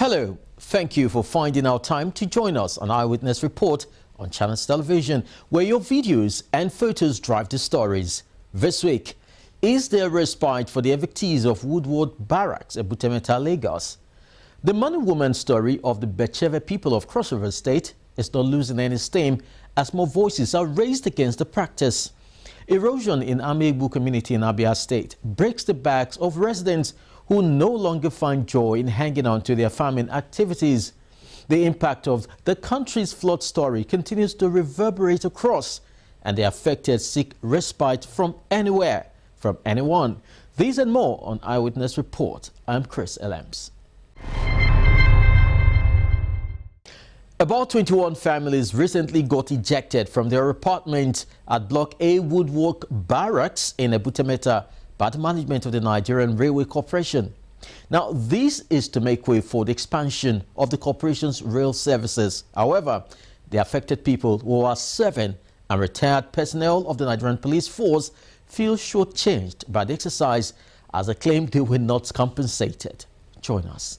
Hello, thank you for finding our time to join us on Eyewitness Report on Channels Television, where your videos and photos drive the stories. This week, is there respite for the evictees of Woodward Barracks, Ebutemeta, Lagos? The man and woman story of the Becheve people of Cross River State is not losing any steam as more voices are raised against the practice. Erosion in Amegbu community in Abia State breaks the backs of residents who no longer find joy in hanging on to their farming activities. The impact of the country's flood story continues to reverberate across, and the affected seek respite from anywhere, from anyone. These and more on Eyewitness Report. I'm Chris Elams. About 21 families recently got ejected from their apartment at Block A Woodward Barracks in Ebutemeta by the management of the Nigerian Railway Corporation. Now, this is to make way for the expansion of the corporation's rail services. However, the affected people who are serving and retired personnel of the Nigerian police force feel shortchanged by the exercise, as they claim they were not compensated. Join us.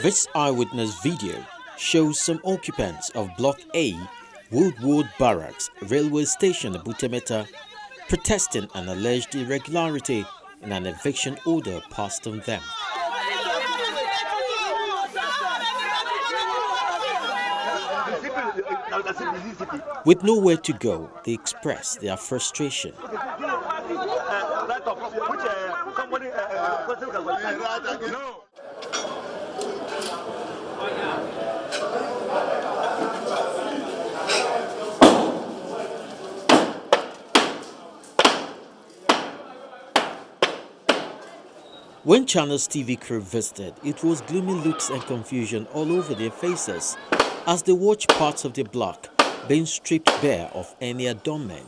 This eyewitness video shows some occupants of Block A, Woodward Barracks, railway station in Ebutemeta, protesting an alleged irregularity in an eviction order passed on them. With nowhere to go, they express their frustration. When Channels TV crew visited, it was gloomy looks and confusion all over their faces as they watched parts of the block being stripped bare of any adornment.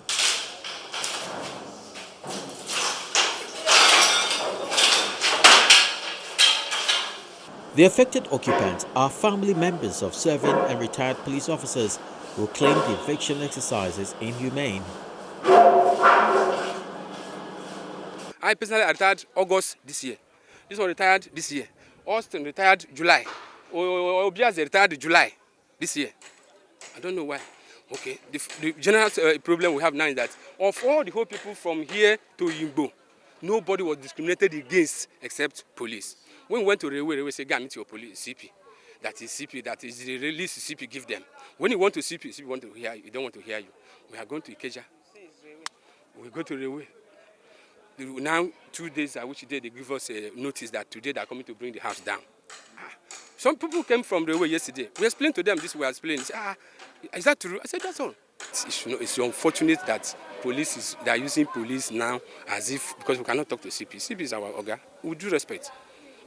The affected occupants are family members of serving and retired police officers who claim the eviction exercise is inhumane. I personally retired August this year. This one retired this year. Austin retired July. Obias retired July this year. I don't know why. Okay. The general problem we have now is that of all the whole people from here to Yimbo, nobody was discriminated against except police. When we went to railway said, "Go meet your police CP." That is CP. That is the release CP give them. When you want to CP want to hear you. Don't want to hear you. We are going to Ikeja. We go to railway. Now 2 days at which day they give us a notice that today they are coming to bring the house down. Some people came from the railway yesterday. We explained to them this. We explained. They said, is that true? I said, that's all. It's unfortunate that they are using police now as if, because we cannot talk to CP. CP is our Oga. We do respect.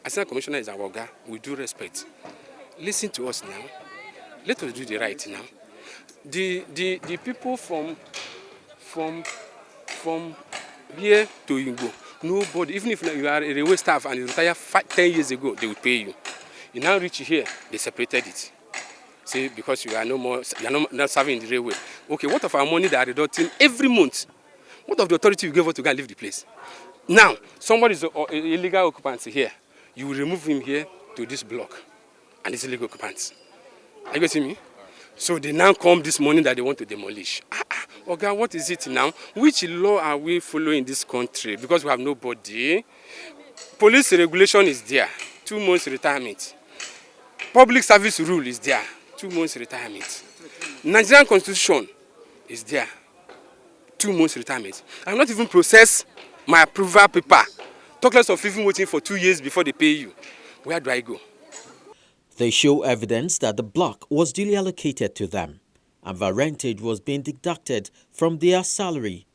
Assistant Commissioner is our Oga. We do respect. Listen to us now. Let us do the right now. The people from here to Yimbo, nobody, even if you are a railway staff and you retired 10 years ago, they will pay you. You now reach here, they separated it. See, because you are not serving the railway. Okay, what of our money that are deducting every month? What of the authority you gave us to go and leave the place? Now, somebody is an illegal occupant here. You will remove him here to this block, and it's illegal occupants. Are you getting me? So they now come this morning that they want to demolish. Okay, what is it now? Which law are we following in this country? Because we have nobody. Police regulation is there, 2 months retirement. Public service rule is there, 2 months retirement. Nigerian constitution is there, 2 months retirement. I'm not even processed my approval paper. Talk less of even waiting for 2 years before they pay you. Where do I go? They show evidence that the block was duly allocated to them, and the rentage was being deducted from their salary,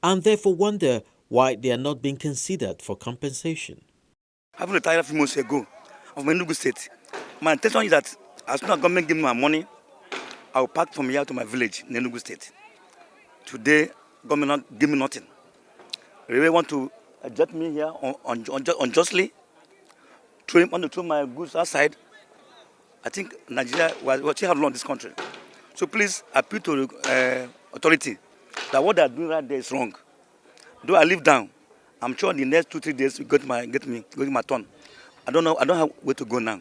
and therefore wonder why they are not being considered for compensation. I've retired a few months ago of Enugu State. My intention is that as soon as government give me my money, I will pack from here to my village in Enugu State. Today, government not give me nothing. They really want to eject me here unjustly, want to throw my goods outside. I think Nigeria will have law in this country. So please appeal to the authority that what they are doing right there is wrong. Though I live down, I'm sure in the next 2-3 days we get my turn. I don't know. I don't have where to go now.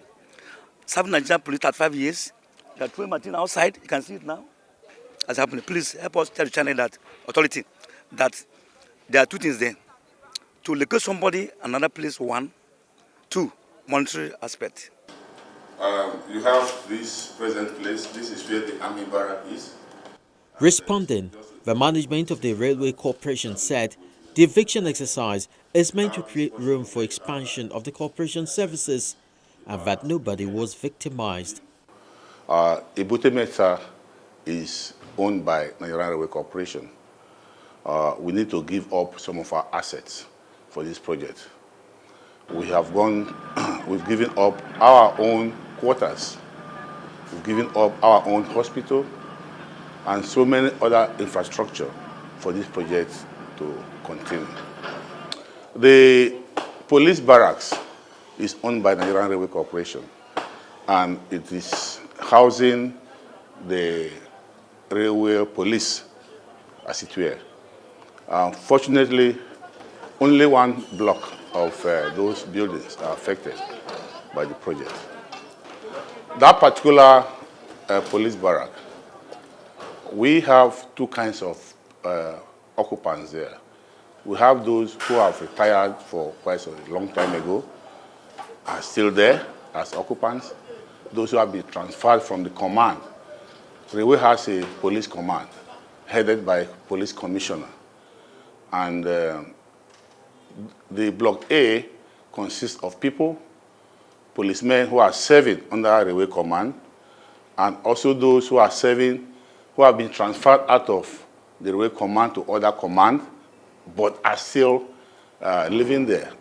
Serving Nigerian police at 5 years. They are throwing my thing outside. You can see it now. As happening. Please help us tell the channel that authority that there are two things there: to locate somebody, another place. 1, 2, monetary aspect. You have this present place. This is where the army barrack is. Responding, the management of the Railway Corporation said the eviction exercise is meant to create room for expansion of the corporation's services and that nobody was victimized. Ebute Meta is owned by Nigerian Railway Corporation. We need to give up some of our assets for this project. We've given up our own quarters. We've given up our own hospital and so many other infrastructure for this project to continue. The police barracks is owned by Nigerian Railway Corporation, and it is housing the railway police, as it were. Fortunately, only one block of those buildings are affected by the project. That particular police barrack, we have two kinds of occupants there. We have those who have retired for quite a long time ago, are still there as occupants. Those who have been transferred from the command. Railway has a police command headed by police commissioner. And the block A consists of people, policemen who are serving under railway command, and also those who are serving, who have been transferred out of the railway command to other command, but are still living there,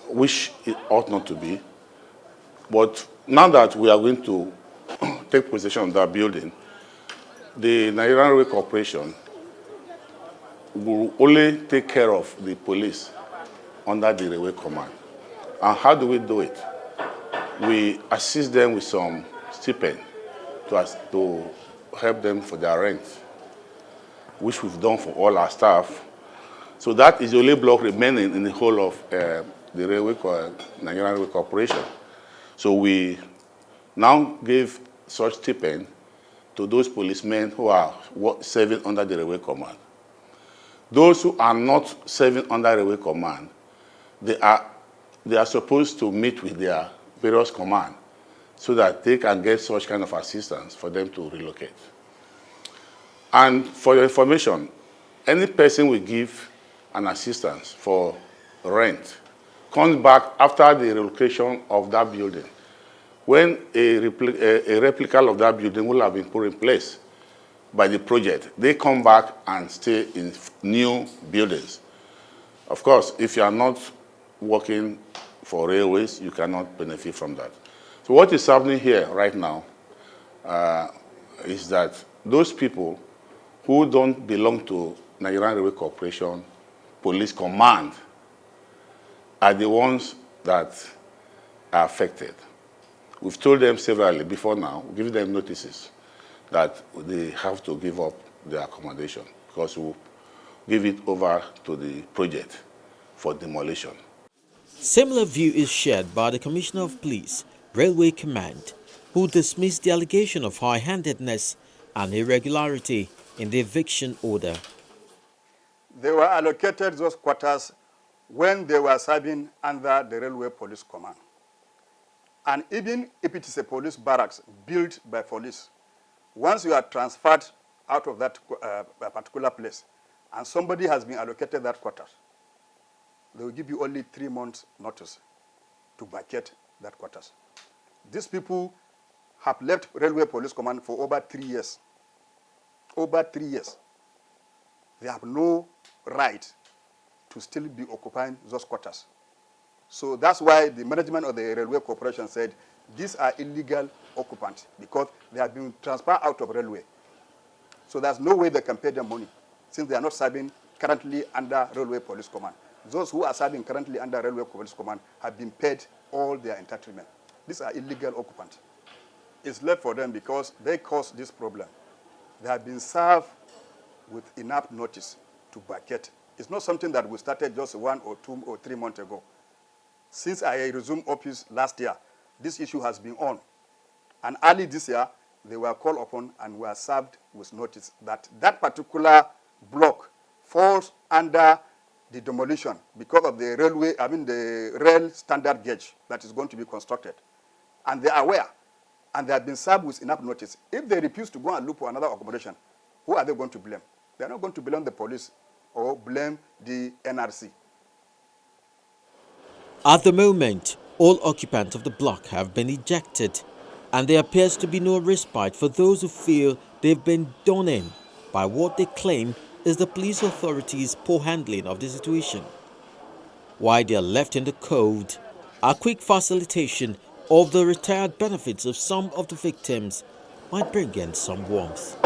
which it ought not to be. But now that we are going to take possession of that building, the Nigerian Railway Corporation will only take care of the police under the railway command. And how do we do it? We assist them with some stipend to help them for their rent, which we've done for all our staff. So that is the only block remaining in the whole of the Nigerian Railway Corporation. So we now give such stipend to those policemen who are serving under the railway command. Those who are not serving under railway command, they are supposed to meet with their various command so that they can get such kind of assistance for them to relocate. And for your information, any person we give an assistance for rent comes back after the relocation of that building. When a replica of that building will have been put in place by the project, they come back and stay in new buildings. Of course, if you are not working for railways, you cannot benefit from that. So what is happening here right now is that those people who don't belong to Nigerian Railway Corporation Police Command are the ones that are affected. We've told them severally before now, give them notices that they have to give up their accommodation because we'll give it over to the project for demolition. Similar view is shared by the Commissioner of Police, Railway Command, who dismissed the allegation of high-handedness and irregularity in the eviction order. They were allocated those quarters when they were serving under the Railway Police Command. And even if it is a police barracks built by police, once you are transferred out of that particular place and somebody has been allocated that quarters, they will give you only 3 months notice to vacate that quarters. These people have left Railway Police Command for over 3 years. Over 3 years. They have no right to still be occupying those quarters. So that's why the management of the Railway Corporation said these are illegal occupants because they have been transferred out of railway. So there's no way they can pay them money since they are not serving currently under Railway Police Command. Those who are serving currently under Railway Police Command have been paid all their entitlement. These are illegal occupants. It's left for them because they caused this problem. They have been served with enough notice to vacate. It's not something that we started just 1 or 2 or 3 months ago. Since I resumed office last year, this issue has been on. And early this year, they were called upon and were served with notice that that particular block falls under the demolition because of the the rail standard gauge that is going to be constructed. And they are aware, and they have been served with enough notice. If they refuse to go and look for another accommodation, who are they going to blame? They are not going to blame the police or blame the NRC. At the moment, all occupants of the block have been ejected, and there appears to be no respite for those who feel they've been done in by what they claim is the police authorities' poor handling of the situation. While they are left in the cold, a quick facilitation of the retired benefits of some of the victims might bring in some warmth.